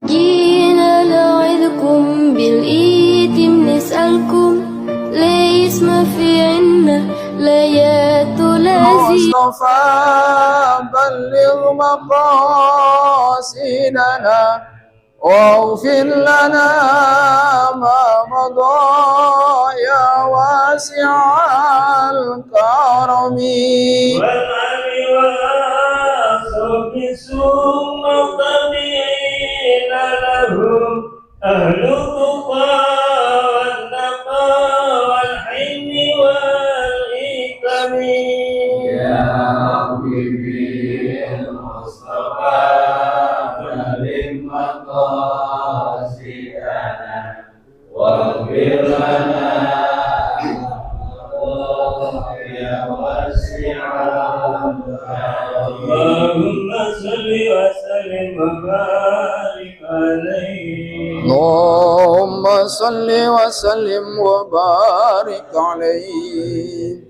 جينا نعظكم بالإيتم نسألكم ليس ما في عنا ليات لازم مصطفى بلغ مقاصدنا واغفر لنا ما مضى يا واسع الكرم والعلي والصحب ثم الطبيعين لهم أهل التقى والنقى والحلم والإكرام يا ربي بالمصطفى بلغ مقاصدنا واغفر لنا يا واسع اللهم صل وسلم وبارك عليه اللهم صل وسلم وبارك عليه.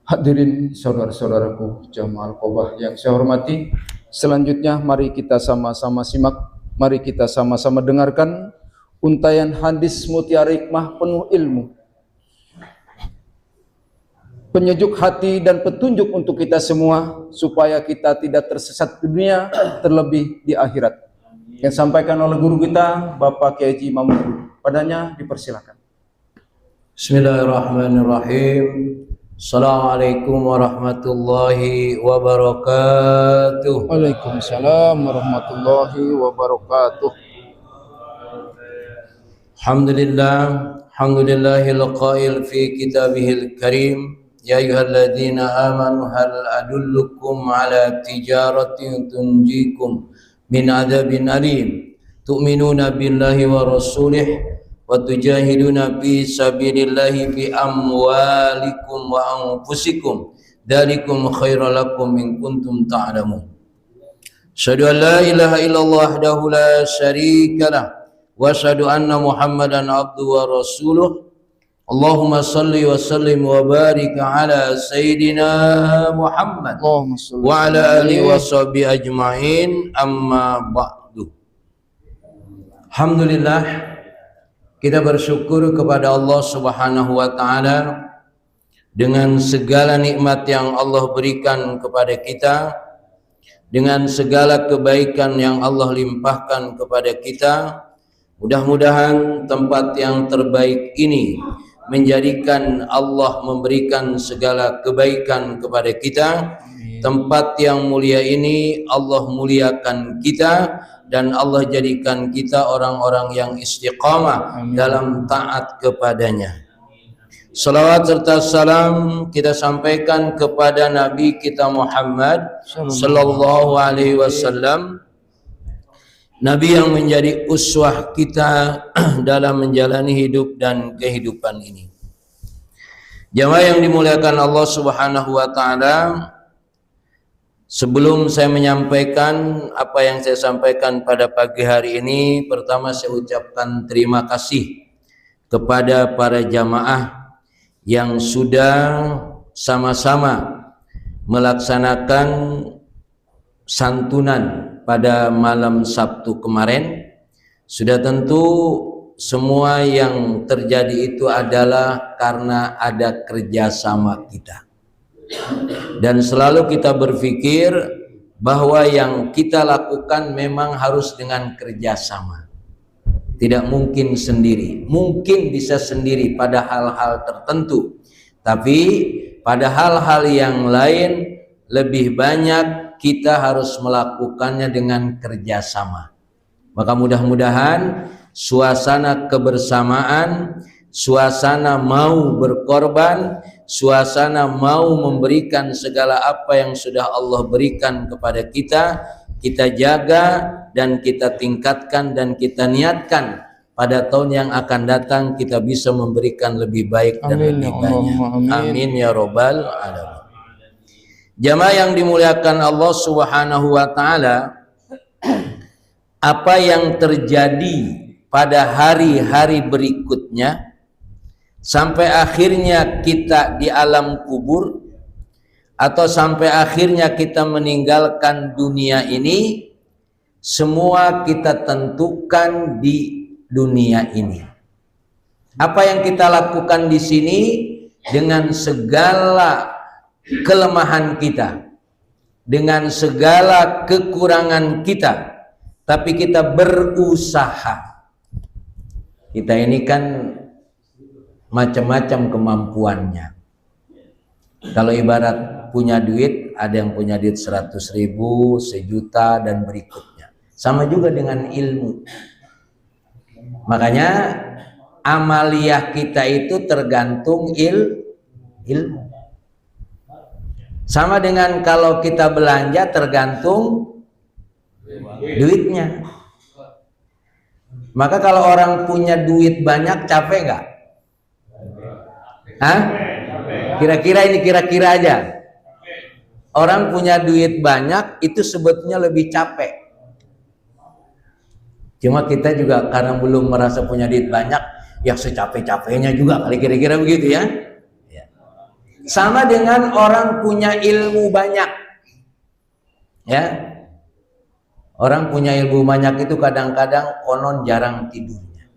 Hadirin saudara-saudaraku jamaah Al-Qobah yang saya hormati, selanjutnya mari kita sama-sama simak, mari kita sama-sama dengarkan untayan hadis mutiara hikmah penuh ilmu, penyejuk hati dan petunjuk untuk kita semua supaya kita tidak tersesat di dunia, terlebih di akhirat. Yang disampaikan oleh guru kita Bapak Kiai Haji Mahmud. Padanya dipersilakan. Bismillahirrahmanirrahim. Assalamualaikum warahmatullahi wabarakatuh. Waalaikumsalam warahmatullahi wabarakatuh. Alhamdulillahil qail fi kitabihil karim. Ya ayyuhalladzina amanu hal adullukum ala tijaratin tunjikum min adzabin alim. Tu'minuna billahi wa rasulih wa tujahiduna fi sabilillahi bi amwalikum wa anfusikum dzalikum khairul lakum in kuntum ta'lamun. Asyhadu an la ilaha illallah wahdahu la syarika lah wa asyhadu anna Muhammadan abduhu wa rasuluh. Allahumma salli wa sallim wa barik ala sayyidina Muhammad wa ala alihi wa sahbihi ajma'in, amma ba'du. Alhamdulillah, kita bersyukur kepada Allah Subhanahu wa taala dengan segala nikmat yang Allah berikan kepada kita, dengan segala kebaikan yang Allah limpahkan kepada kita. Mudah-mudahan tempat yang terbaik ini menjadikan Allah memberikan segala kebaikan kepada kita. Tempat yang mulia ini Allah muliakan kita, dan Allah jadikan kita orang-orang yang istiqamah dalam taat kepadanya. Salawat serta salam kita sampaikan kepada Nabi kita Muhammad sallallahu alaihi wasallam, Nabi yang menjadi uswah kita dalam menjalani hidup dan kehidupan ini. Jamaah yang dimuliakan Allah Subhanahu wa taala, sebelum saya menyampaikan apa yang saya sampaikan pada pagi hari ini, pertama saya ucapkan terima kasih kepada para jamaah yang sudah sama-sama melaksanakan santunan pada malam Sabtu kemarin. Sudah tentu semua yang terjadi itu adalah karena ada kerjasama kita, dan selalu kita berpikir bahwa yang kita lakukan memang harus dengan kerjasama, tidak mungkin sendiri. Mungkin bisa sendiri pada hal-hal tertentu, tapi pada hal-hal yang lain lebih banyak kita harus melakukannya dengan kerjasama. Maka mudah-mudahan suasana kebersamaan, suasana mau berkorban, suasana mau memberikan segala apa yang sudah Allah berikan kepada kita, kita jaga dan kita tingkatkan dan kita niatkan pada tahun yang akan datang kita bisa memberikan lebih baik dan lebih banyak. Amin ya robbal alamin. Jamaah yang dimuliakan Allah Subhanahu wa taala, apa yang terjadi pada hari-hari berikutnya sampai akhirnya kita di alam kubur atau sampai akhirnya kita meninggalkan dunia ini, semua kita tentukan di dunia ini. Apa yang kita lakukan di sini dengan segala kelemahan kita, dengan segala kekurangan kita, tapi kita berusaha. Kita ini kan macam-macam kemampuannya. Kalau ibarat punya duit, ada yang punya duit 100.000, 1.000.000 dan berikutnya. Sama juga dengan ilmu. Makanya amaliyah kita itu tergantung ilmu. Sama dengan kalau kita belanja tergantung duitnya. Maka kalau orang punya duit banyak capek nggak? Hah? Kira-kira aja. Orang punya duit banyak itu sebetulnya lebih capek. Cuma kita juga karena belum merasa punya duit banyak, ya secapek-capeknya juga kali, kira-kira begitu ya. Sama dengan orang punya ilmu banyak. Ya. Orang punya ilmu banyak itu kadang-kadang konon jarang tidurnya.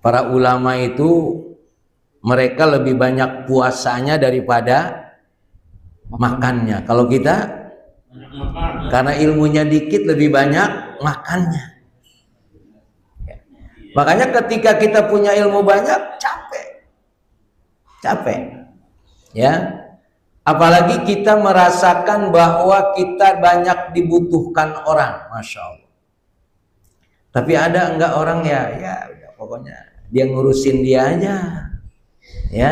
Para ulama itu mereka lebih banyak puasanya daripada makannya. Kalau kita karena ilmunya dikit lebih banyak makannya. Makanya ketika kita punya ilmu banyak capek, ya. Apalagi kita merasakan bahwa kita banyak dibutuhkan orang, masya Allah. Tapi ada enggak orang ya pokoknya dia ngurusin dia aja, ya.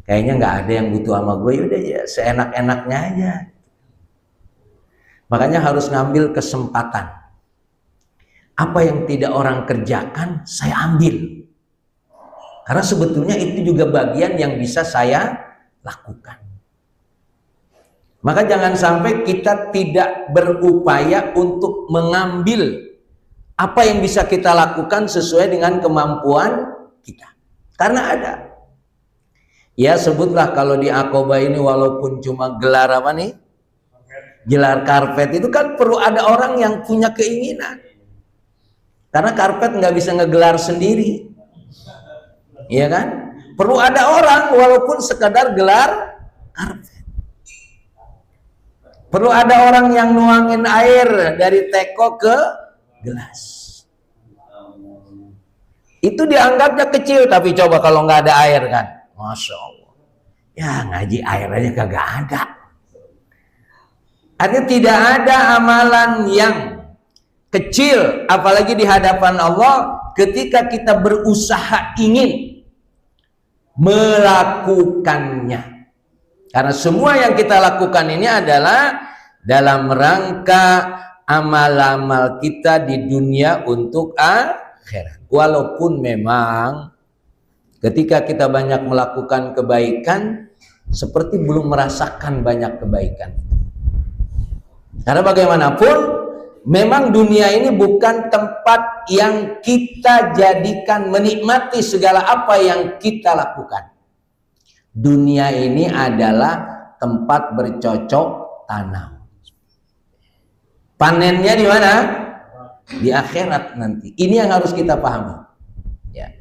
Kayaknya nggak ada yang butuh sama gue, yaudah ya seenak-enaknya aja. Makanya harus ngambil kesempatan. Apa yang tidak orang kerjakan, saya ambil. Karena sebetulnya itu juga bagian yang bisa saya lakukan. Maka jangan sampai kita tidak berupaya untuk mengambil apa yang bisa kita lakukan sesuai dengan kemampuan kita. Karena ada. Ya sebutlah kalau di Aqobah ini walaupun cuma gelar apa nih? Gelar karpet itu kan perlu ada orang yang punya keinginan. Karena karpet nggak bisa ngegelar sendiri. Iya kan? Perlu ada orang walaupun sekadar gelar karpet. Perlu ada orang yang nuangin air dari teko ke gelas. Itu dianggapnya kecil, tapi coba kalau nggak ada air kan, masya Allah. Ya ngaji air aja kagak ada. Artinya tidak ada amalan yang kecil, apalagi di hadapan Allah, ketika kita berusaha ingin melakukannya. Karena semua yang kita lakukan ini adalah dalam rangka amal-amal kita di dunia untuk akhirat. Walaupun memang ketika kita banyak melakukan kebaikan, seperti belum merasakan banyak kebaikan. Karena bagaimanapun, memang dunia ini bukan tempat yang kita jadikan menikmati segala apa yang kita lakukan. Dunia ini adalah tempat bercocok tanam. Panennya di mana? Di akhirat nanti. Ini yang harus kita pahami. Ya.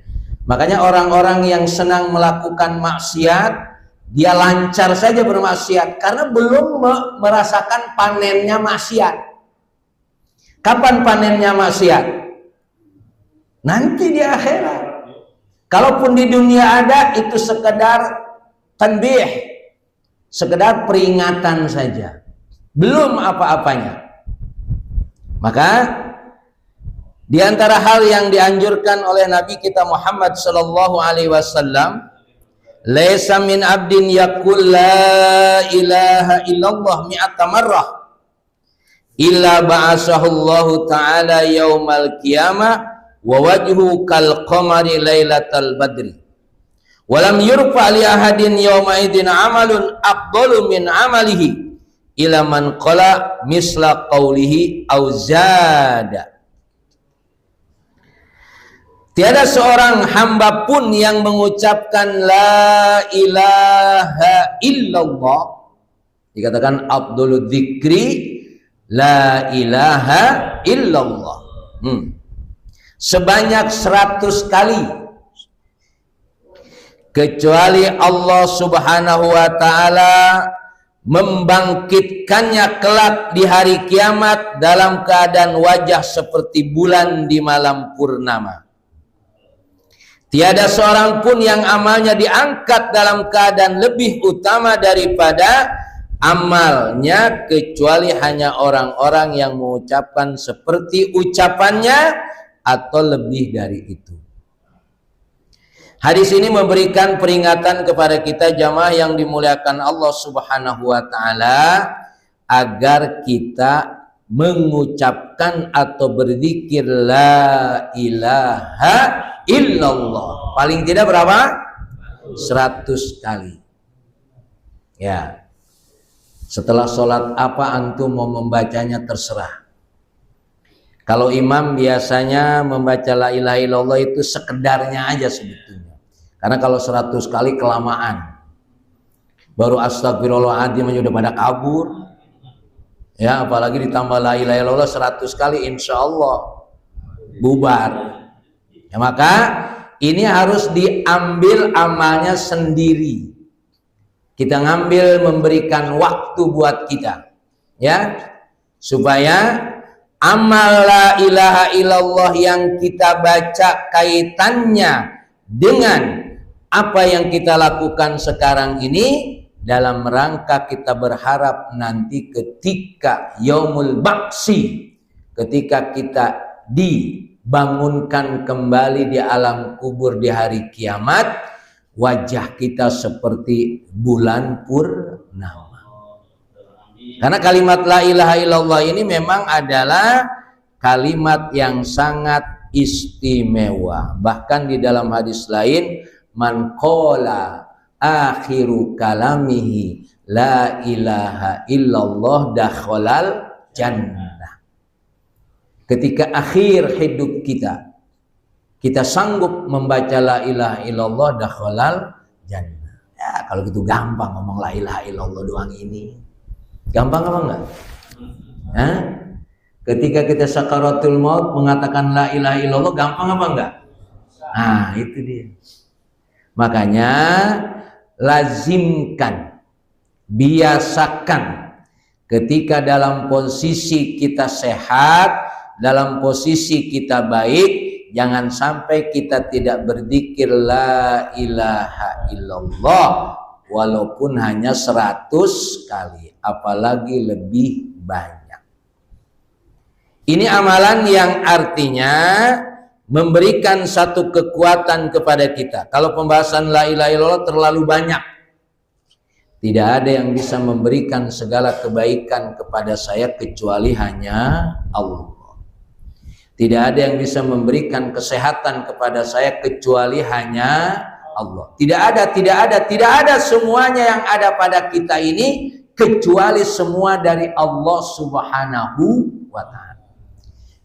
Makanya orang-orang yang senang melakukan maksiat, dia lancar saja bermaksiat karena belum merasakan panennya maksiat. Kapan panennya maksiat? Nanti di akhirat. Kalaupun di dunia ada, itu sekedar tanbih, sekedar peringatan saja, belum apa-apanya. Maka di antara hal yang dianjurkan oleh Nabi kita Muhammad sallallahu alaihi wasallam, laisa min abdin yaqul la ilaha illallah mi'ata marrah illa ba'asahu Allah taala yaumal qiyamah wa wajhu kal qamari lailatal badri. Walam yurfa li ahadin yawma idin amalun afdalu min amalihi ila man qala misla qawlihi au zada. Tiada seorang hamba pun yang mengucapkan la ilaha illallah, dikatakan afdalu dzikri, la ilaha illallah. Sebanyak 100 kali. Kecuali Allah Subhanahu wa ta'ala membangkitkannya kelak di hari kiamat dalam keadaan wajah seperti bulan di malam purnama. Tiada seorang pun yang amalnya diangkat dalam keadaan lebih utama daripada amalnya, kecuali hanya orang-orang yang mengucapkan seperti ucapannya atau lebih dari itu. Hadis ini memberikan peringatan kepada kita jamaah yang dimuliakan Allah Subhanahu wa ta'ala, agar kita mengucapkan atau berzikir la ilaha illallah. Paling tidak berapa? 100 kali. Ya. Setelah sholat apa antum mau membacanya terserah. Kalau imam biasanya membaca la ilaha illallah itu sekedarnya aja sebetulnya. Karena kalau 100 kali kelamaan. Baru astagfirullahaladzim aja udah pada kabur. Ya, apalagi ditambah la ilaha illallah 100 kali, insya Allah bubar. Ya, maka ini harus diambil amalnya sendiri. Kita ngambil, memberikan waktu buat kita, ya, supaya amal la ilaha illallah yang kita baca kaitannya dengan apa yang kita lakukan sekarang ini dalam rangka kita berharap nanti ketika yaumul ba'si, ketika kita dibangunkan kembali di alam kubur di hari kiamat, wajah kita seperti bulan purnama. Karena kalimat la ilaha illallah ini memang adalah kalimat yang sangat istimewa. Bahkan di dalam hadis lain, man qala akhiru kalamihi la ilaha illallah dakhalal jannah. Ketika akhir hidup kita sanggup membaca la ilaha illallah dakhalal jannah. Ya, kalau gitu gampang ngomong la ilaha illallah doang ini. Gampang apa enggak? Hah? Ketika kita sakaratul maut mengatakan la ilaha illallah gampang apa enggak? Nah, itu dia. Makanya lazimkan, biasakan ketika dalam posisi kita sehat, dalam posisi kita baik, jangan sampai kita tidak berzikir la ilaha illallah walaupun hanya 100 kali, apalagi lebih banyak. Ini amalan yang artinya memberikan satu kekuatan kepada kita. Kalau pembahasan la ilaha illallah terlalu banyak, tidak ada yang bisa memberikan segala kebaikan kepada saya kecuali hanya Allah. Tidak ada yang bisa memberikan kesehatan kepada saya kecuali hanya Allah. Tidak ada semuanya yang ada pada kita ini kecuali semua dari Allah Subhanahu wa ta'ala.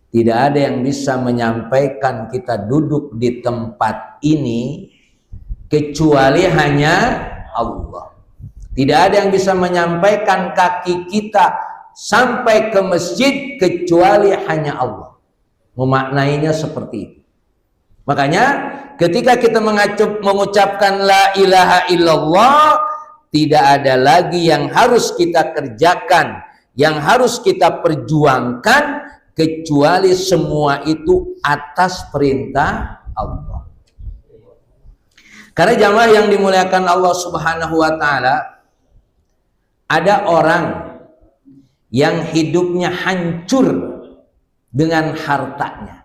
Tidak ada yang bisa menyampaikan kita duduk di tempat ini kecuali hanya Allah. Tidak ada yang bisa menyampaikan kaki kita sampai ke masjid kecuali hanya Allah. Memaknainya seperti itu. Makanya ketika kita mengucapkan la ilaha illallah, tidak ada lagi yang harus kita kerjakan, yang harus kita perjuangkan, kecuali semua itu atas perintah Allah. Karena jamaah yang dimuliakan Allah Subhanahu wa ta'ala, ada orang yang hidupnya hancur dengan hartanya.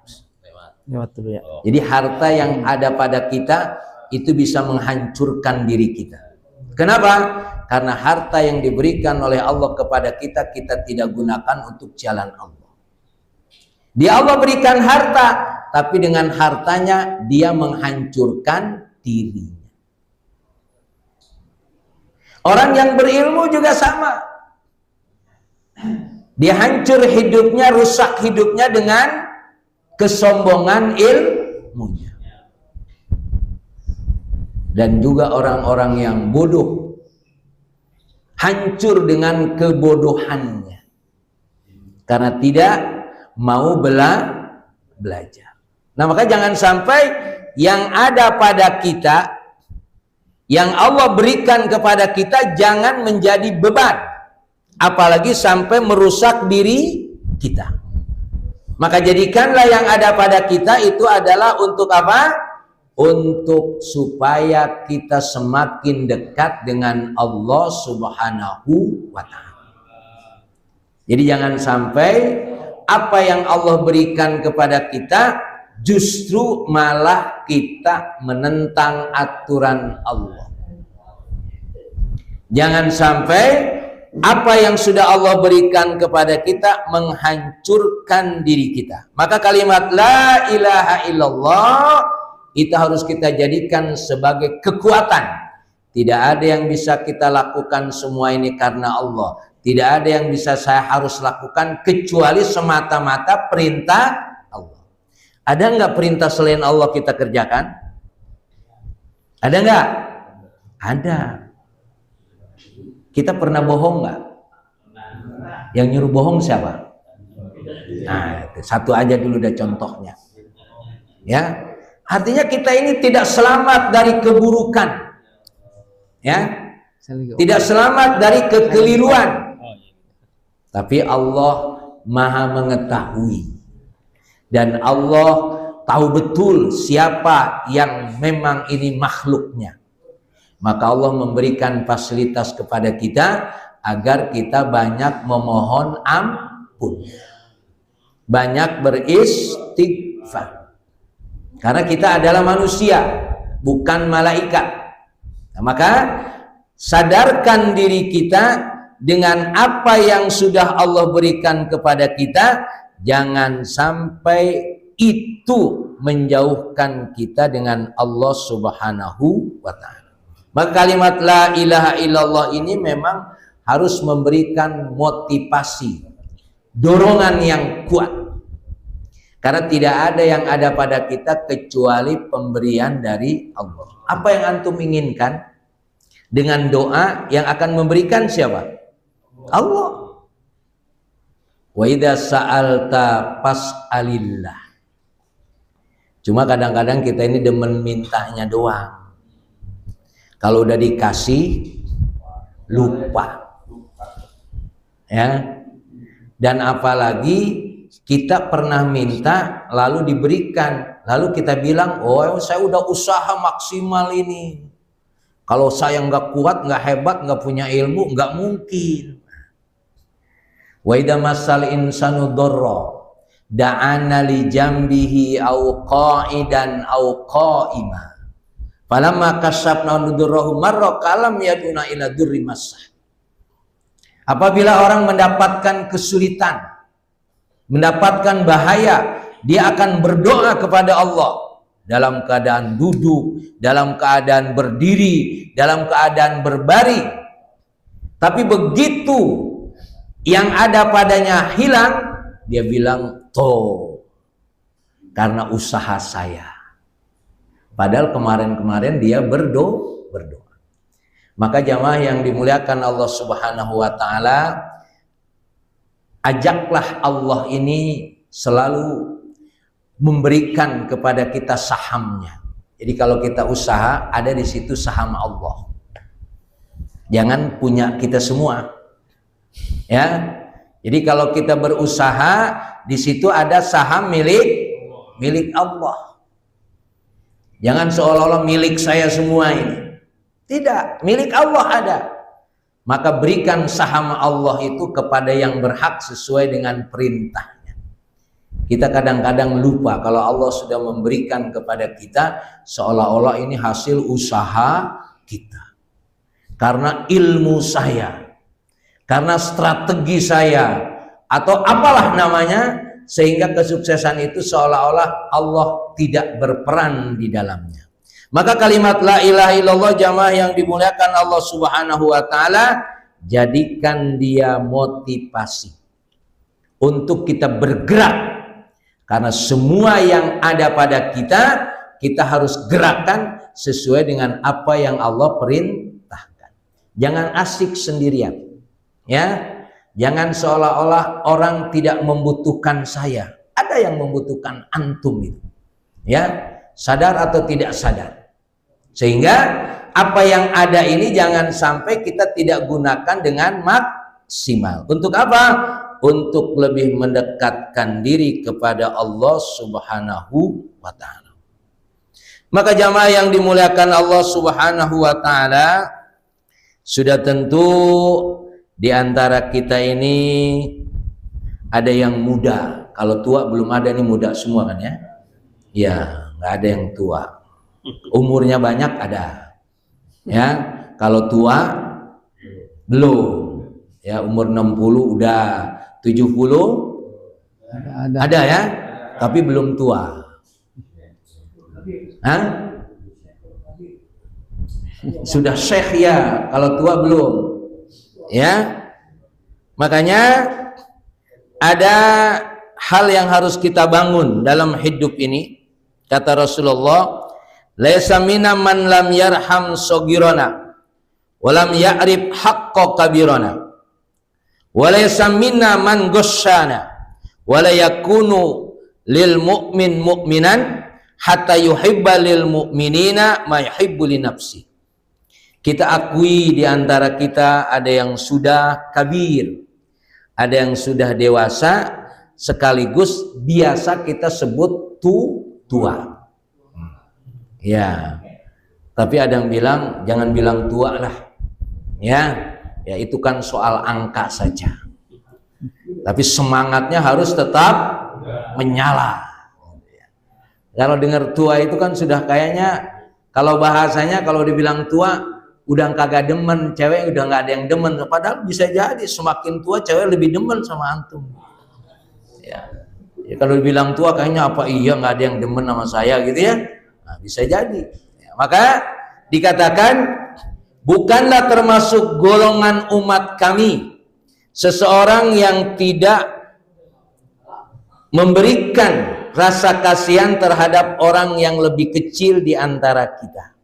Jadi harta yang ada pada kita itu bisa menghancurkan diri kita. Kenapa? Karena harta yang diberikan oleh Allah kepada kita, kita tidak gunakan untuk jalan Allah. Dia Allah berikan harta, tapi dengan hartanya dia menghancurkan dirinya. Orang yang berilmu juga sama. Dia hancur hidupnya, rusak hidupnya dengan kesombongan ilmunya. Dan juga orang-orang yang bodoh hancur dengan kebodohannya. karena tidak mau belajar. Nah, maka jangan sampai yang ada pada kita, yang Allah berikan kepada kita, jangan menjadi beban, apalagi sampai merusak diri kita. Maka jadikanlah yang ada pada kita itu adalah untuk apa? Untuk supaya kita semakin dekat dengan Allah Subhanahu wa Ta'ala. Jadi jangan sampai apa yang Allah berikan kepada kita justru malah kita menentang aturan Allah. Jangan sampai apa yang sudah Allah berikan kepada kita menghancurkan diri kita. Maka kalimat la ilaha illallah itu harus kita jadikan sebagai kekuatan. Tidak ada yang bisa kita lakukan semua ini karena Allah. Tidak ada yang bisa saya harus lakukan kecuali semata-mata perintah Allah. Ada nggak perintah selain Allah kita kerjakan? Ada nggak? Ada. Kita pernah bohong nggak? Yang nyuruh bohong siapa? Nah, satu aja dulu udah contohnya. Ya, artinya kita ini tidak selamat dari keburukan. Ya, tidak selamat dari kekeliruan. Tapi Allah Maha mengetahui. Dan Allah tahu betul siapa yang memang ini makhluknya. Maka Allah memberikan fasilitas kepada kita agar kita banyak memohon ampun, banyak beristighfar. Karena kita adalah manusia, bukan malaikat. Nah, maka sadarkan diri kita dengan apa yang sudah Allah berikan kepada kita. Jangan sampai itu menjauhkan kita dengan Allah Subhanahu wa Ta'ala. Maka kalimat la ilaha illallah ini memang harus memberikan motivasi, dorongan yang kuat. Karena tidak ada yang ada pada kita kecuali pemberian dari Allah. Apa yang antum inginkan dengan doa yang akan memberikan siapa? Allah. Wa idza sa'alta fas'alillah. Cuma kadang-kadang kita ini demen mintanya doang. Kalau udah dikasih lupa. Ya. Dan apalagi kita pernah minta lalu diberikan, lalu kita bilang, "Oh, saya udah usaha maksimal ini. Kalau saya nggak kuat, nggak hebat, nggak punya ilmu, nggak mungkin." Wa idza masal insanu dharra da'ana li jambihi au qa'idan au qa'ima. Falamma kasyafna nudurrahu marra kalam yaduna ila durri massah. Apabila orang mendapatkan kesulitan, mendapatkan bahaya, dia akan berdoa kepada Allah dalam keadaan duduk, dalam keadaan berdiri, dalam keadaan berbaring. Tapi begitu yang ada padanya hilang, dia bilang, "Toh, karena usaha saya." Padahal kemarin-kemarin dia berdoa. Maka jamaah yang dimuliakan Allah Subhanahu wa Ta'ala, ajaklah Allah ini selalu memberikan kepada kita sahamnya. Jadi kalau kita usaha, ada di situ saham Allah. Jangan punya kita semua. Ya. Jadi kalau kita berusaha, di situ ada saham milik Allah. Jangan seolah-olah milik saya semua ini. Tidak, milik Allah ada. Maka berikan saham Allah itu kepada yang berhak sesuai dengan perintahnya. Kita kadang-kadang lupa kalau Allah sudah memberikan kepada kita seolah-olah ini hasil usaha kita. Karena ilmu saya, karena strategi saya, atau apalah namanya, sehingga kesuksesan itu seolah-olah Allah tidak berperan di dalamnya. Maka kalimat la ilaha illallah jamaah yang dimuliakan Allah Subhanahu wa Ta'ala, jadikan dia motivasi untuk kita bergerak. Karena semua yang ada pada kita, kita harus gerakan sesuai dengan apa yang Allah perintahkan. Jangan asik sendirian. Ya, Jangan seolah-olah orang tidak membutuhkan saya. Ada yang membutuhkan antum itu. Ya, sadar atau tidak sadar. Sehingga apa yang ada ini jangan sampai kita tidak gunakan dengan maksimal. Untuk apa? Untuk lebih mendekatkan diri kepada Allah Subhanahu wa taala. Maka jamaah yang dimuliakan Allah Subhanahu wa taala, sudah tentu di antara kita ini ada yang muda. Kalau tua belum ada, ini muda semua kan ya? Ya, nggak ada yang tua. Umurnya banyak ada. Ya, kalau tua belum. Ya, umur 60 udah, 70 ada ya, tapi belum tua. Hah? Sudah syekh ya, kalau tua belum. Ya, makanya ada hal yang harus kita bangun dalam hidup ini. Kata Rasulullah, laisa minna man lam yarham sogirona walam ya'rif haqqa kabirona walaysa minna man ghasyana wala yakunu lil mu'min mu'minan hatta yuhibba lil mu'minina ma yuhibbu li nafsi. Kita akui di antara kita ada yang sudah kabir, ada yang sudah dewasa, sekaligus biasa kita sebut tua. Ya, tapi ada yang bilang jangan bilang tua lah. Ya itu kan soal angka saja. Tapi semangatnya harus tetap menyala. Kalau dengar tua itu kan sudah kayaknya, kalau bahasanya kalau dibilang tua udah kagak demen, cewek udah nggak ada yang demen. Padahal bisa jadi semakin tua cewek lebih demen sama antum. Ya kalau dibilang tua kayaknya apa iya nggak ada yang demen sama saya gitu ya. Nah, bisa jadi. Ya, maka dikatakan bukanlah termasuk golongan umat kami seseorang yang tidak memberikan rasa kasihan terhadap orang yang lebih kecil di antara kita.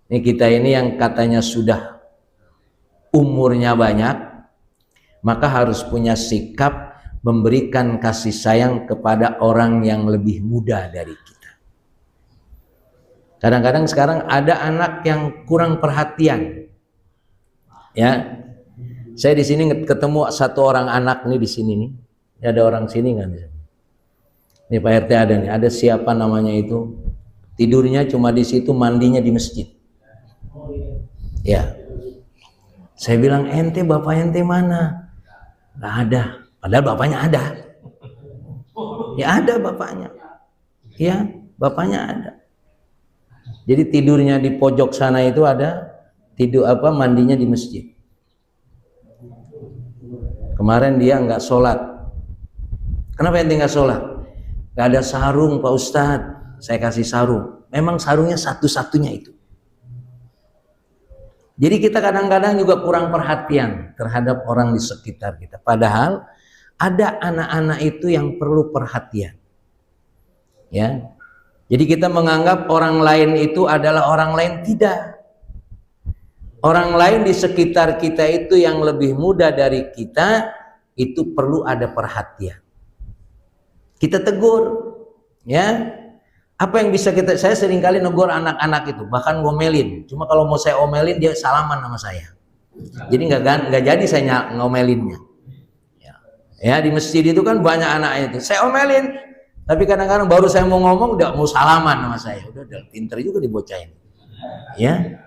Ini kita ini yang katanya sudah umurnya banyak, maka harus punya sikap memberikan kasih sayang kepada orang yang lebih muda dari kita. Kadang-kadang sekarang ada anak yang kurang perhatian. Ya, saya di sini ketemu satu orang anak nih di sini nih. Ada orang sini kan? Nih Pak RT ada nih. Ada siapa namanya itu? Tidurnya cuma di situ, mandinya di masjid. Ya, saya bilang ente bapak ente mana? Nggak ada. Padahal bapaknya ada. Ya ada bapaknya. Ya bapaknya ada. Jadi tidurnya di pojok sana itu ada, tidur mandinya di masjid. Kemarin dia nggak sholat. Kenapa ente nggak sholat? Nggak ada sarung Pak Ustadz. Saya kasih sarung. Memang sarungnya satu-satunya itu. Jadi kita kadang-kadang juga kurang perhatian terhadap orang di sekitar kita. Padahal ada anak-anak itu yang perlu perhatian. Ya. Jadi kita menganggap orang lain itu adalah orang lain, tidak. Orang lain di sekitar kita itu yang lebih muda dari kita itu perlu ada perhatian. Kita tegur, ya. Apa yang bisa saya seringkali negur anak-anak itu, bahkan ngomelin. Cuma kalau mau saya omelin dia salaman sama saya. Jadi nggak jadi saya ngomelinnya. Ya di masjid itu kan banyak anak itu. Saya omelin, tapi kadang-kadang baru saya mau ngomong udah mau salaman sama saya. Udah pinter juga dibocahin. Ya.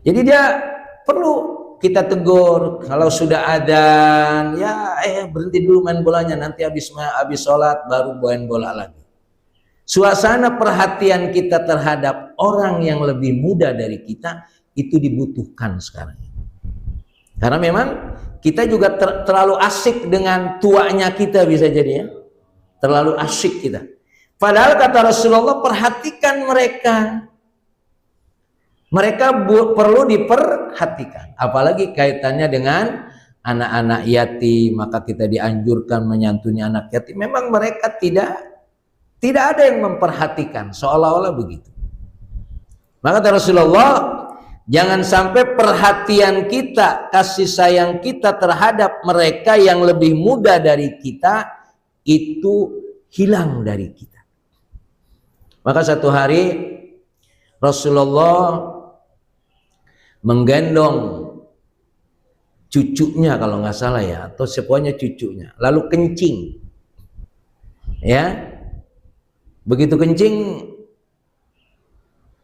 Jadi dia perlu kita tegur. Kalau sudah adzan, ya berhenti dulu main bolanya. Nanti habis sholat baru main bola lagi. Suasana perhatian kita terhadap orang yang lebih muda dari kita itu dibutuhkan sekarang. Karena memang kita juga terlalu asik dengan tuanya kita, bisa jadi ya. Terlalu asik kita. Padahal kata Rasulullah, perhatikan mereka. Mereka perlu diperhatikan. Apalagi kaitannya dengan anak-anak yatim, maka kita dianjurkan menyantuni anak yatim. Memang mereka tidak ada yang memperhatikan, seolah-olah begitu. Maka kata Rasulullah, Jangan sampai perhatian kita, kasih sayang kita terhadap mereka yang lebih muda dari kita itu hilang dari kita. Maka satu hari Rasulullah menggendong cucunya kalau nggak salah ya, atau semuanya cucunya, lalu kencing. Ya, begitu kencing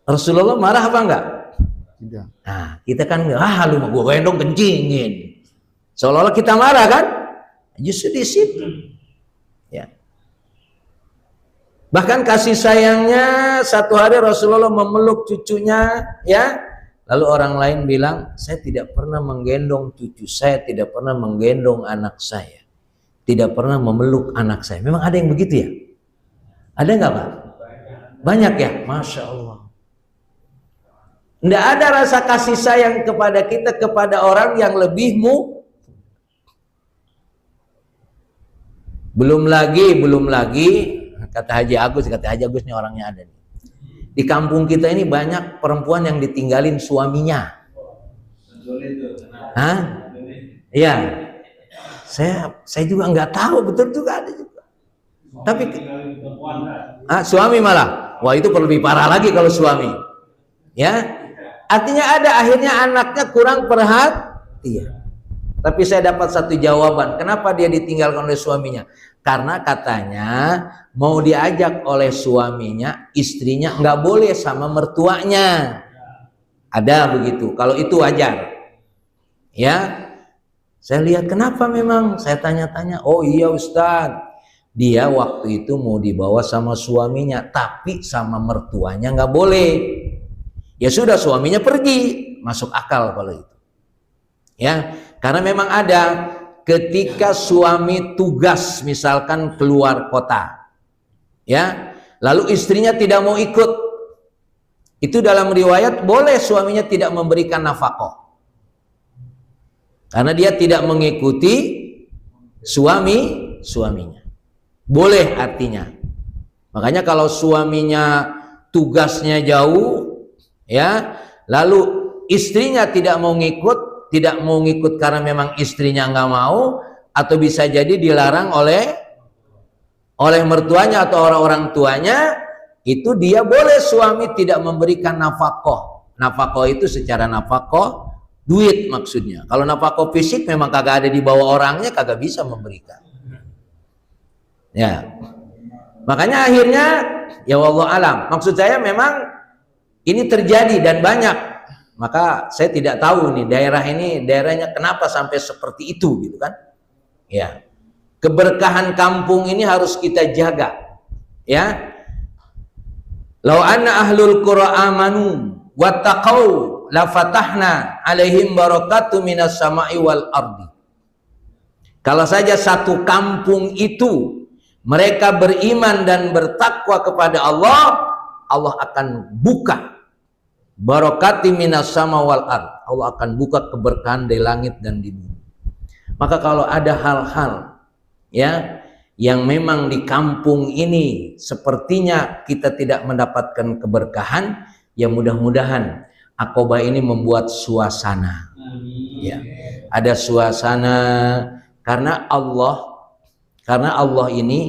Rasulullah marah apa enggak? Tidak. Nah, kita kan lu mau gua gendong kencingin. Seolah-olah kita marah kan? Justru di situ. Ya. Bahkan kasih sayangnya satu hari Rasulullah memeluk cucunya, ya. Lalu orang lain bilang, saya tidak pernah menggendong cucu saya, tidak pernah menggendong anak saya, tidak pernah memeluk anak saya. Memang ada yang begitu ya? Ada nggak Pak? Banyak ya? Masya Allah. Tidak ada rasa kasih sayang kepada kita kepada orang yang lebihmu. Belum lagi kata Haji Agus ini orangnya ada nih. Di kampung kita ini banyak perempuan yang ditinggalin suaminya. Hah? Iya. Saya juga nggak tahu, betul juga ada juga. Tapi suami malah. Wah, itu lebih parah lagi kalau suami. Ya. Artinya akhirnya anaknya kurang perhatian. Tapi saya dapat satu jawaban. Kenapa dia ditinggalkan oleh suaminya? Karena katanya mau diajak oleh suaminya, istrinya nggak boleh sama mertuanya. Ada begitu. Kalau itu wajar. Ya. Saya lihat kenapa memang. Saya tanya-tanya. Oh iya Ustadz. Dia waktu itu mau dibawa sama suaminya. Tapi sama mertuanya nggak boleh. Ya sudah, suaminya pergi, masuk akal kalau itu. Ya, karena memang ada ketika suami tugas misalkan keluar kota. Ya, lalu istrinya tidak mau ikut. Itu dalam riwayat boleh suaminya tidak memberikan nafkah. Karena dia tidak mengikuti suaminya. Boleh artinya. Makanya kalau suaminya tugasnya jauh, ya, lalu istrinya tidak mau ngikut karena memang istrinya nggak mau, atau bisa jadi dilarang oleh mertuanya atau orang tuanya, itu dia boleh suami tidak memberikan nafkah. Nafkah itu secara nafkah duit maksudnya. Kalau nafkah fisik memang kagak ada di bawah orangnya, kagak bisa memberikan. Ya, makanya akhirnya ya wallahu alam. Maksud saya memang ini terjadi dan banyak. Maka saya tidak tahu nih daerahnya kenapa sampai seperti itu gitu kan. Ya. Keberkahan kampung ini harus kita jaga. Ya. Lau anna ahlul qura amanu wattaqau la fatahna alaihim barakatu minas sama'i wal ardi. Kalau saja satu kampung itu mereka beriman dan bertakwa kepada Allah, Allah akan buka barakati minas sama wal ard. Allah akan buka keberkahan di langit dan di bumi. Maka kalau ada hal-hal ya yang memang di kampung ini sepertinya kita tidak mendapatkan keberkahan, ya mudah-mudahan Aqobah ini membuat suasana. Ya, ada suasana karena Allah ini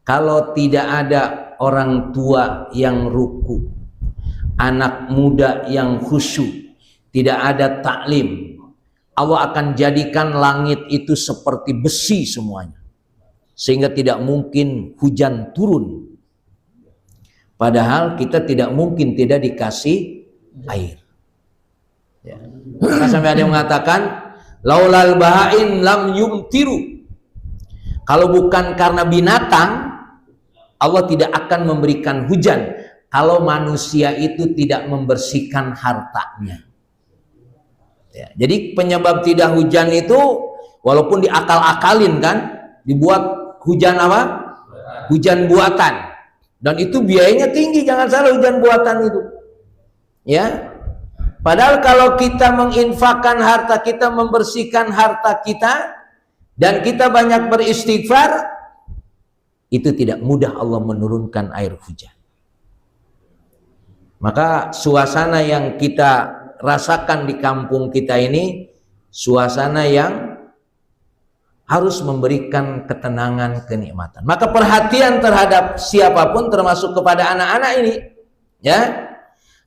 kalau tidak ada orang tua yang ruku, anak muda yang khusyuk, tidak ada taklim, Allah akan jadikan langit itu seperti besi semuanya, sehingga tidak mungkin hujan turun. Padahal kita tidak mungkin tidak dikasih air. Ya. Sampai ada yang mengatakan, laulal bahain lam yumtiru. Kalau bukan karena binatang, Allah tidak akan memberikan hujan. Kalau manusia itu tidak membersihkan hartanya. Ya, jadi penyebab tidak hujan itu walaupun diakal-akalin kan, dibuat hujan apa? Hujan buatan. Dan itu biayanya tinggi, jangan salah hujan buatan itu. Ya. Padahal kalau kita menginfakkan harta kita, membersihkan harta kita dan kita banyak beristighfar, itu tidak mudah Allah menurunkan air hujan. Maka suasana yang kita rasakan di kampung kita ini suasana yang harus memberikan ketenangan, kenikmatan. Maka perhatian terhadap siapapun termasuk kepada anak-anak ini, ya.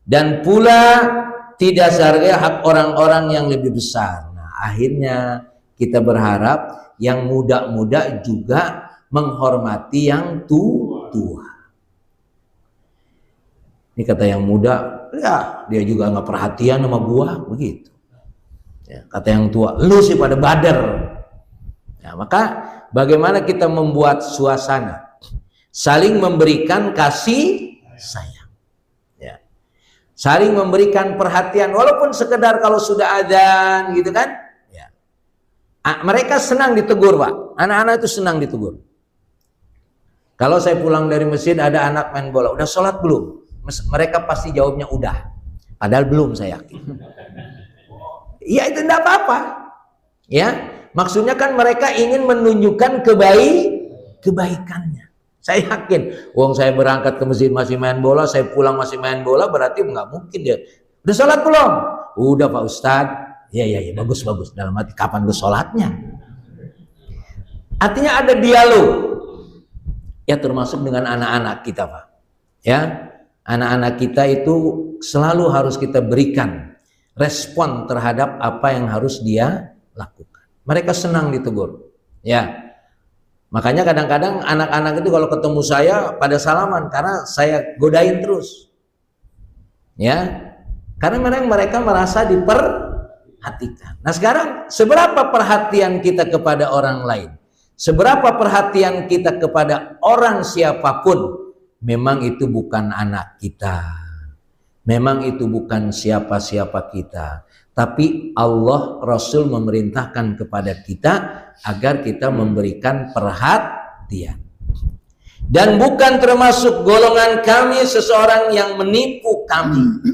Dan pula tidak seharga hak orang-orang yang lebih besar. Nah, akhirnya kita berharap yang muda-muda juga menghormati yang tua. Ini kata yang muda, ya dia juga nggak perhatian sama gua, begitu. Ya, kata yang tua, lu sih pada bader. Ya, maka bagaimana kita membuat suasana saling memberikan kasih sayang, ya. Saling memberikan perhatian, walaupun sekedar kalau sudah adzan, gitu kan? Ya. Mereka senang ditegur, Pak. Anak-anak itu senang ditegur. Kalau saya pulang dari masjid ada anak main bola, udah sholat belum? Mereka pasti jawabnya udah, padahal belum, saya yakin. Ya itu tidak apa-apa, ya. Maksudnya kan mereka ingin menunjukkan kebaikannya. Saya yakin, wong saya berangkat ke masjid masih main bola, saya pulang masih main bola, berarti nggak mungkin dia. Udah sholat belum? Udah Pak Ustadz. Ya bagus. Dalam hati, kapan lu sholatnya? Artinya ada dialog, ya, termasuk dengan anak-anak kita, Pak. Ya. Anak-anak kita itu selalu harus kita berikan respon terhadap apa yang harus dia lakukan. Mereka senang ditegur, ya. Makanya kadang-kadang anak-anak itu kalau ketemu saya pada salaman karena saya godain terus, ya. Karena mereka merasa diperhatikan. Nah sekarang seberapa perhatian kita kepada orang lain, seberapa perhatian kita kepada orang siapapun, memang itu bukan anak kita, memang itu bukan siapa-siapa kita, tapi Allah, Rasul memerintahkan kepada kita agar kita memberikan perhatian. Dan bukan termasuk golongan kami seseorang yang menipu kami.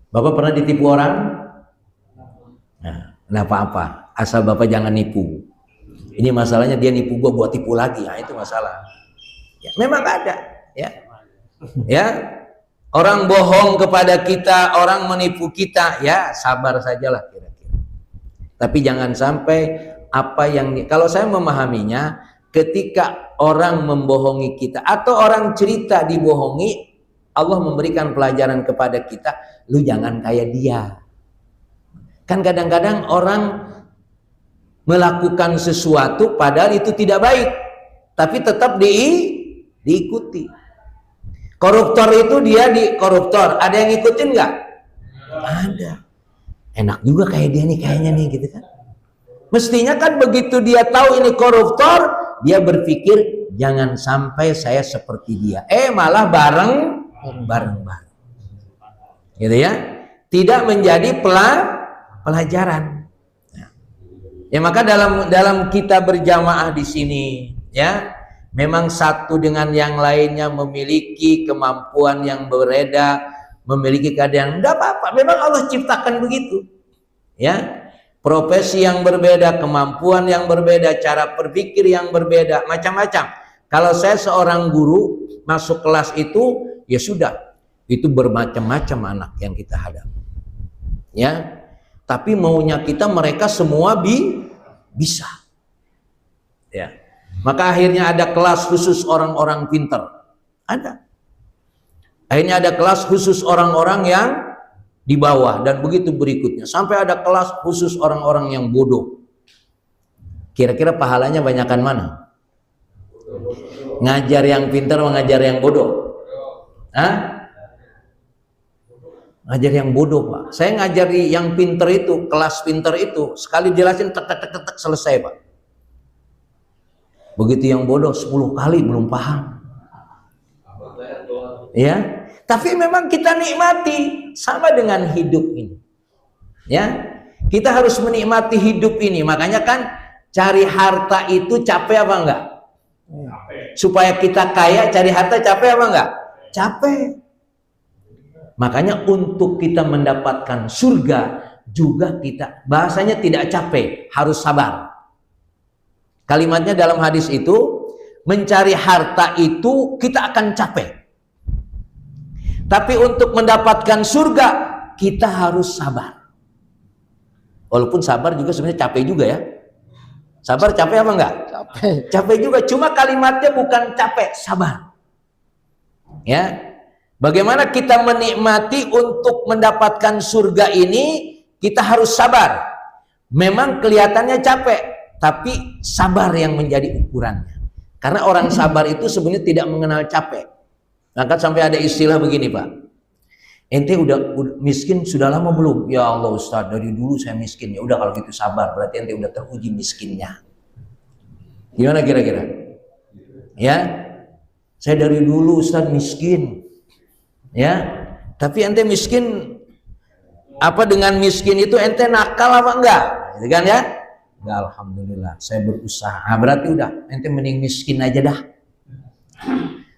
Bapak pernah ditipu orang? Nah, kenapa apa? Asal Bapak jangan nipu. Ini masalahnya dia nipu gua buat tipu lagi, nah itu masalah. Ya, memang ada, ya, orang bohong kepada kita, orang menipu kita, ya sabar sajalah kira-kira. Tapi jangan sampai apa yang, kalau saya memahaminya, ketika orang membohongi kita atau orang cerita dibohongi, Allah memberikan pelajaran kepada kita, lu jangan kayak dia. Kan kadang-kadang orang melakukan sesuatu padahal itu tidak baik, tapi tetap diikuti. Koruptor itu dia koruptor, ada yang ngikutin nggak? Ada. Enak juga kayak dia nih, kayaknya nih, gitu kan? Mestinya kan begitu dia tahu ini koruptor, dia berpikir jangan sampai saya seperti dia. Malah bareng, gitu ya? Tidak menjadi pelajaran. Ya maka dalam kita berjamaah di sini, ya. Memang satu dengan yang lainnya memiliki kemampuan yang berbeda, memiliki keadaan, tidak apa-apa. Memang Allah ciptakan begitu, ya. Profesi yang berbeda, kemampuan yang berbeda, cara berpikir yang berbeda, macam-macam. Kalau saya seorang guru masuk kelas itu, ya sudah, itu bermacam-macam anak yang kita hadapi, ya. Tapi maunya kita mereka semua bisa, ya. Maka akhirnya ada kelas khusus orang-orang pintar. Ada. Akhirnya ada kelas khusus orang-orang yang di bawah. Dan begitu berikutnya. Sampai ada kelas khusus orang-orang yang bodoh. Kira-kira pahalanya banyakan mana? Ngajar yang pintar, mengajar yang bodoh? Hah? Ngajar yang bodoh, Pak. Saya ngajari yang pintar itu, kelas pintar itu, sekali jelasin tek selesai, Pak. Begitu yang bodoh 10 kali belum paham, ya. Tapi memang kita nikmati, sama dengan hidup ini, ya. Kita harus menikmati hidup ini. Makanya kan cari harta itu capek apa enggak? Supaya kita kaya cari harta capek apa enggak? Capek. Makanya untuk kita mendapatkan surga juga kita bahasanya tidak capek, harus sabar. Kalimatnya dalam hadis itu, mencari harta itu kita akan capek. Tapi untuk mendapatkan surga kita harus sabar. Walaupun sabar juga sebenarnya capek juga ya. Sabar capek apa enggak? Capek. Capek juga, cuma kalimatnya bukan capek, sabar. Ya. Bagaimana kita menikmati untuk mendapatkan surga ini, kita harus sabar. Memang kelihatannya capek, tapi sabar yang menjadi ukurannya. Karena orang sabar itu sebenarnya tidak mengenal capek. Maka sampai ada istilah begini, Pak. Ente udah miskin sudah lama belum? Ya Allah Ustaz, dari dulu saya miskin. Ya udah kalau gitu sabar, berarti ente udah teruji miskinnya. Gimana kira-kira? Ya, saya dari dulu Ustaz miskin. Ya, tapi ente miskin apa dengan miskin itu ente nakal apa enggak? Gitu kan ya? Enggak, alhamdulillah saya berusaha. Nah, berarti udah ente mending miskin aja dah.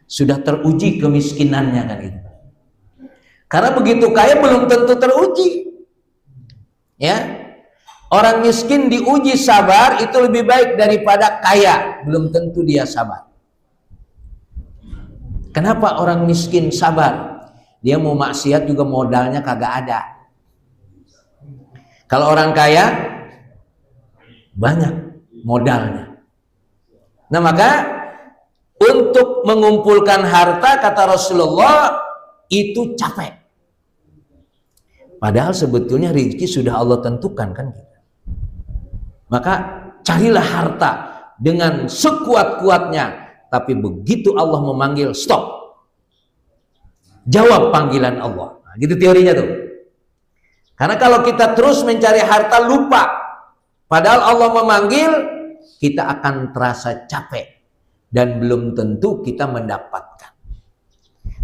Sudah teruji kemiskinannya kan itu. Karena begitu kaya belum tentu teruji. Ya. Orang miskin diuji sabar itu lebih baik daripada kaya, belum tentu dia sabar. Kenapa orang miskin sabar? Dia mau maksiat juga modalnya kagak ada. Kalau orang kaya banyak modalnya. Nah, maka untuk mengumpulkan harta kata Rasulullah itu capek. Padahal sebetulnya rezeki sudah Allah tentukan kan gitu. Maka carilah harta dengan sekuat-kuatnya, tapi begitu Allah memanggil, stop. Jawab panggilan Allah. Nah, gitu teorinya tuh. Karena kalau kita terus mencari harta lupa, padahal Allah memanggil, kita akan terasa capek dan belum tentu kita mendapatkan.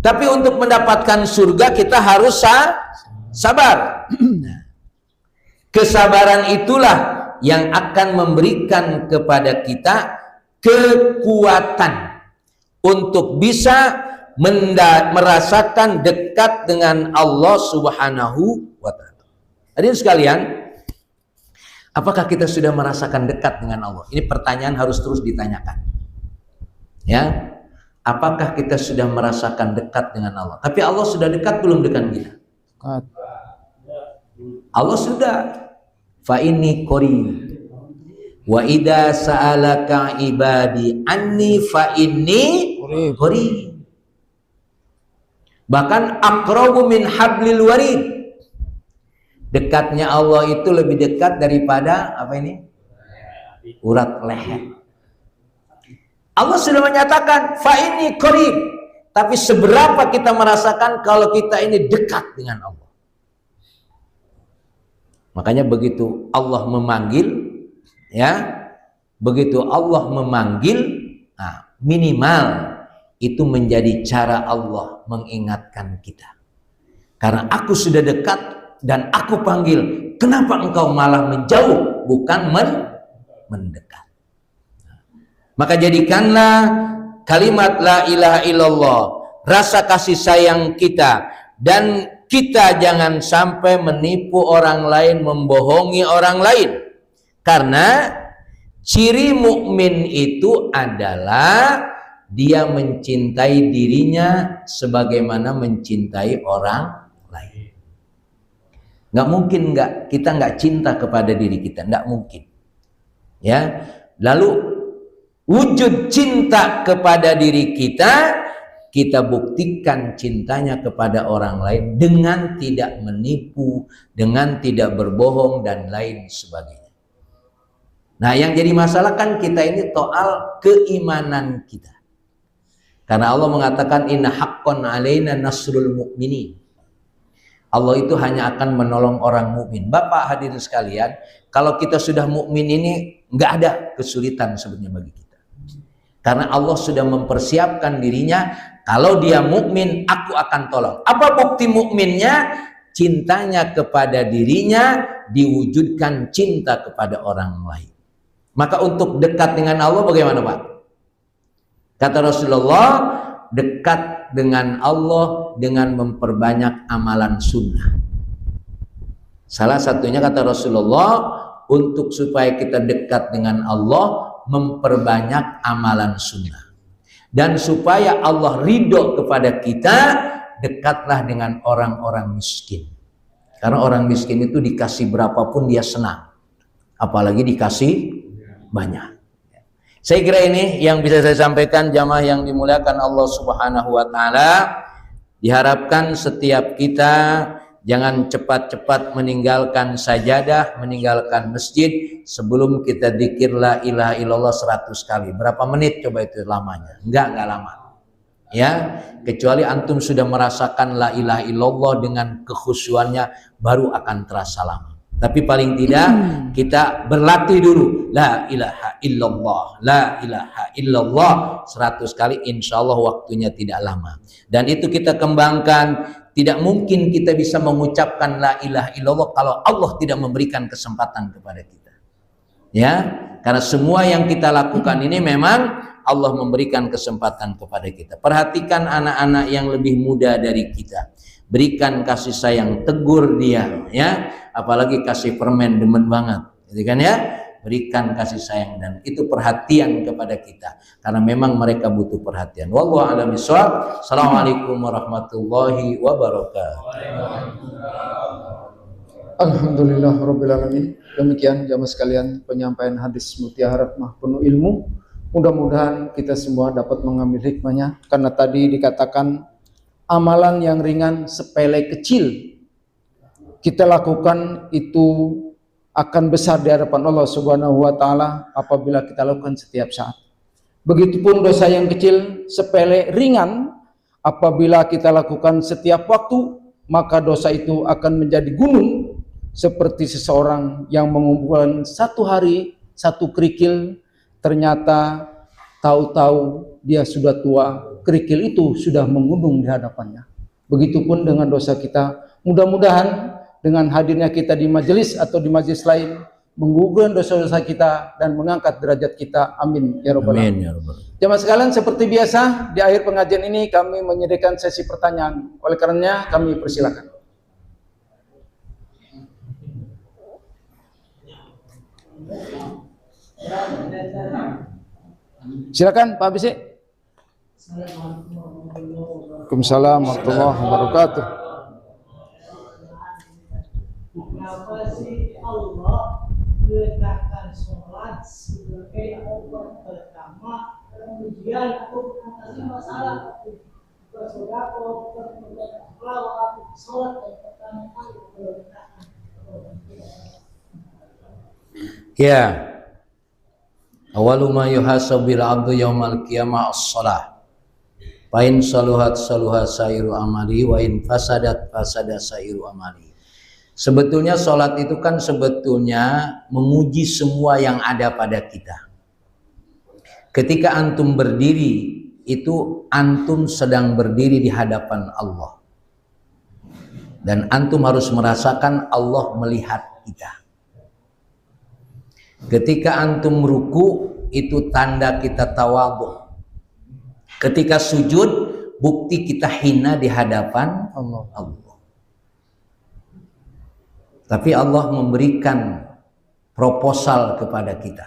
Tapi untuk mendapatkan surga kita harus sabar. Kesabaran itulah yang akan memberikan kepada kita kekuatan untuk bisa merasakan dekat dengan Allah Subhanahu wa Ta'ala. Hadirin sekalian, apakah kita sudah merasakan dekat dengan Allah? Ini pertanyaan harus terus ditanyakan. Ya, apakah kita sudah merasakan dekat dengan Allah? Tapi Allah sudah dekat belum dengan kita? Allah sudah. Fa inni qarib. Wa idza sa'alaka ibadi anni fa inni qarib. Bahkan aqrabu min hablil warid. Dekatnya Allah itu lebih dekat daripada apa ini? Urat leher. Allah sudah menyatakan fa inni qarib. Tapi seberapa kita merasakan kalau kita ini dekat dengan Allah? Makanya begitu Allah memanggil, ya, begitu Allah memanggil, nah, minimal itu menjadi cara Allah mengingatkan kita. Karena aku sudah dekat dan aku panggil, kenapa engkau malah menjauh bukan mendekat? Maka jadikanlah kalimat la ilaha illallah rasa kasih sayang kita, dan kita jangan sampai menipu orang lain, membohongi orang lain. Karena ciri mukmin itu adalah dia mencintai dirinya sebagaimana mencintai orang lain. Nggak mungkin kita nggak cinta kepada diri kita, nggak mungkin. Ya, lalu wujud cinta kepada diri kita buktikan cintanya kepada orang lain dengan tidak menipu, dengan tidak berbohong dan lain sebagainya. Nah, yang jadi masalah kan kita ini soal keimanan kita. Karena Allah mengatakan inna haqqan alaina nasrul mu'minin. Allah itu hanya akan menolong orang mukmin. Bapak hadirin sekalian, kalau kita sudah mukmin ini nggak ada kesulitan sebenarnya bagi kita. Karena Allah sudah mempersiapkan dirinya, kalau dia mukmin, aku akan tolong. Apa bukti mukminnya? Cintanya kepada dirinya diwujudkan cinta kepada orang lain. Maka untuk dekat dengan Allah bagaimana, Pak? Kata Rasulullah, dekat dengan Allah dengan memperbanyak amalan sunnah. Salah satunya kata Rasulullah, untuk supaya kita dekat dengan Allah, memperbanyak amalan sunnah. Dan supaya Allah ridho kepada kita, dekatlah dengan orang-orang miskin. Karena orang miskin itu dikasih berapapun dia senang, apalagi dikasih banyak. Saya kira ini yang bisa saya sampaikan, jamaah yang dimuliakan Allah Subhanahu wa taala. Diharapkan setiap kita jangan cepat-cepat meninggalkan sajadah, meninggalkan masjid sebelum kita dzikir la ilaha illallah 100 kali. Berapa menit coba itu lamanya? Enggak lama. Ya, kecuali antum sudah merasakan la ilaha illallah dengan kekhusyuannya, baru akan terasa lama. Tapi paling tidak kita berlatih dulu la ilaha illallah, la ilaha illallah 100 kali, insya Allah waktunya tidak lama. Dan itu kita kembangkan. Tidak mungkin kita bisa mengucapkan la ilaha illallah kalau Allah tidak memberikan kesempatan kepada kita. Ya, karena semua yang kita lakukan ini memang Allah memberikan kesempatan kepada kita. Perhatikan anak-anak yang lebih muda dari kita. Berikan kasih sayang, tegur dia, ya. Apalagi kasih permen, demen banget, gitu kan ya. Berikan kasih sayang dan itu perhatian kepada kita, karena memang mereka butuh perhatian. Wallahu a'lam bishawab. Assalamualaikum warahmatullahi wabarakatuh. Alhamdulillah rabbil alamin. Demikian jamaah sekalian penyampaian hadis mutiara rahmah penuh ilmu. Mudah-mudahan kita semua dapat mengambil hikmahnya, karena tadi dikatakan amalan yang ringan, sepele, kecil kita lakukan itu akan besar di hadapan Allah Subhanahu wa taala apabila kita lakukan setiap saat. Begitupun dosa yang kecil, sepele, ringan apabila kita lakukan setiap waktu, maka dosa itu akan menjadi gunung, seperti seseorang yang mengumpulkan satu hari satu kerikil, ternyata tahu-tahu dia sudah tua, kerikil itu sudah menggunung di hadapannya. Begitupun dengan dosa kita. Mudah-mudahan dengan hadirnya kita di majelis atau di majelis lain menggugurkan dosa-dosa kita dan mengangkat derajat kita. Amin ya rabbal alamin. Jamaah sekalian, seperti biasa di akhir pengajian ini kami menyediakan sesi pertanyaan. Oleh karenanya kami persilakan. Silakan Pak Bisi. Waalaikumsalam warahmatullahi wabarakatuh. Kenapa sih Allah meletakkan sholat sebagai obat pertama, kemudian untuk mengatasi masalah bersodako, berselawat, sholat yang pertama kali meletakkan. Ya, awalu ma yuhasabil abdu yaumal qiyamah as-shalah. Fa in saluhat saluha sairu amali wa in fasadat fasada sairu amali. Sebetulnya sholat itu kan sebetulnya menguji semua yang ada pada kita. Ketika antum berdiri, itu antum sedang berdiri di hadapan Allah. Dan antum harus merasakan Allah melihat kita. Ketika antum ruku, itu tanda kita tawadhu. Ketika sujud, bukti kita hina di hadapan Allah. Tapi Allah memberikan proposal kepada kita.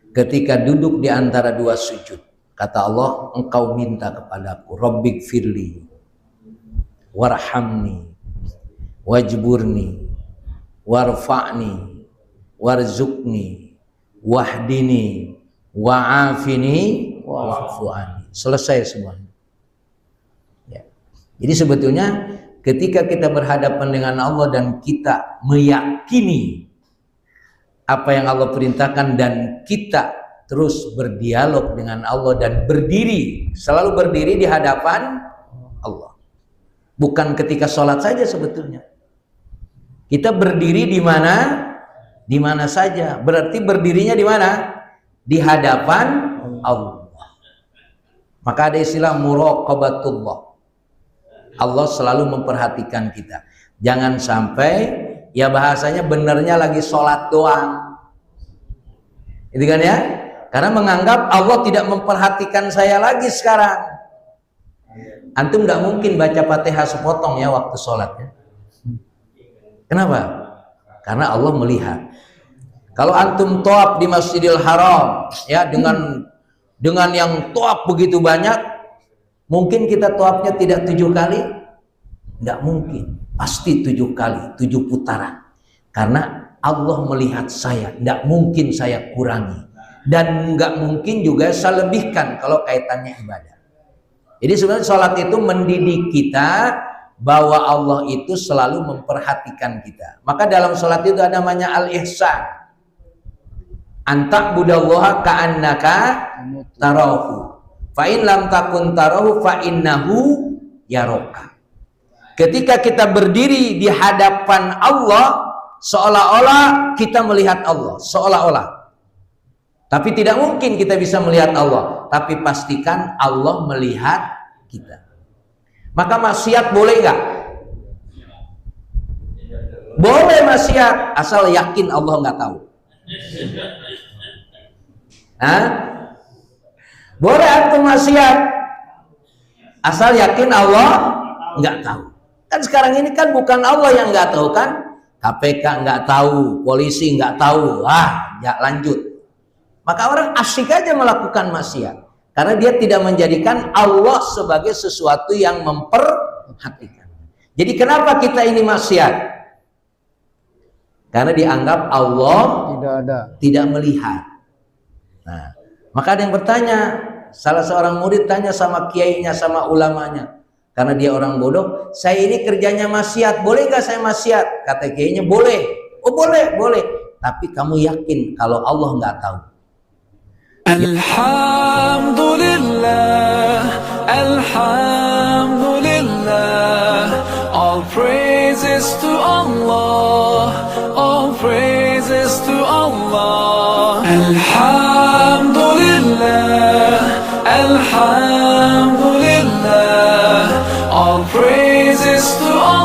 Ketika duduk di antara dua sujud, kata Allah, engkau minta kepadaku, Rabbik firli, warhamni, wajburni, warfa'ni, warzukni, wahdini, wa'afini, wa'fu'ani. Selesai semuanya. Ya. Jadi sebetulnya ketika kita berhadapan dengan Allah dan kita meyakini apa yang Allah perintahkan dan kita terus berdialog dengan Allah dan berdiri, selalu berdiri di hadapan Allah. Bukan ketika sholat saja sebetulnya. Kita berdiri di mana? Di mana saja. Berarti berdirinya di mana? Di hadapan Allah. Maka ada istilah muraqabatullah. Allah selalu memperhatikan kita. Jangan sampai, ya bahasanya benernya lagi sholat doang. Itu kan ya? Karena menganggap Allah tidak memperhatikan saya lagi sekarang. Antum nggak mungkin baca Fatihah sepotong ya waktu sholatnya. Kenapa? Karena Allah melihat. Kalau antum tawaf di Masjidil Haram, ya dengan yang tawaf begitu banyak, mungkin kita tawafnya tidak 7 kali? Tidak mungkin. Pasti 7 kali, 7 putaran. Karena Allah melihat saya, tidak mungkin saya kurangi. Dan nggak mungkin juga saya lebihkan kalau kaitannya ibadah. Jadi sebenarnya sholat itu mendidik kita bahwa Allah itu selalu memperhatikan kita. Maka dalam sholat itu ada namanya al-ihsan. Antak budallaha ka'annaka tarahu. Fa'in lam takun tarahu fa'innahu yaroka. Ketika kita berdiri di hadapan Allah, seolah-olah kita melihat Allah. Seolah-olah. Tapi tidak mungkin kita bisa melihat Allah. Tapi pastikan Allah melihat kita. Maka maksiat boleh nggak? Boleh maksiat, asal yakin Allah nggak tahu. Hah? Boleh antum maksiat, asal yakin Allah nggak tahu. Kan sekarang ini kan bukan Allah yang nggak tahu kan? KPK nggak tahu, polisi nggak tahu. Ya lanjut. Maka orang asyik aja melakukan maksiat. Karena dia tidak menjadikan Allah sebagai sesuatu yang memperhatikan. Jadi kenapa kita ini maksiat? Karena dianggap Allah tidak melihat. Nah, maka ada yang bertanya, salah seorang murid tanya sama kiainya, sama ulamanya. Karena dia orang bodoh, saya ini kerjanya maksiat, boleh gak saya maksiat? Kata kiainya, boleh. Oh boleh, boleh. Tapi kamu yakin kalau Allah nggak tahu? Alhamdulillah, Alhamdulillah, all praises to Allah, all praises to Allah. Alhamdulillah, Alhamdulillah, all praises to Allah.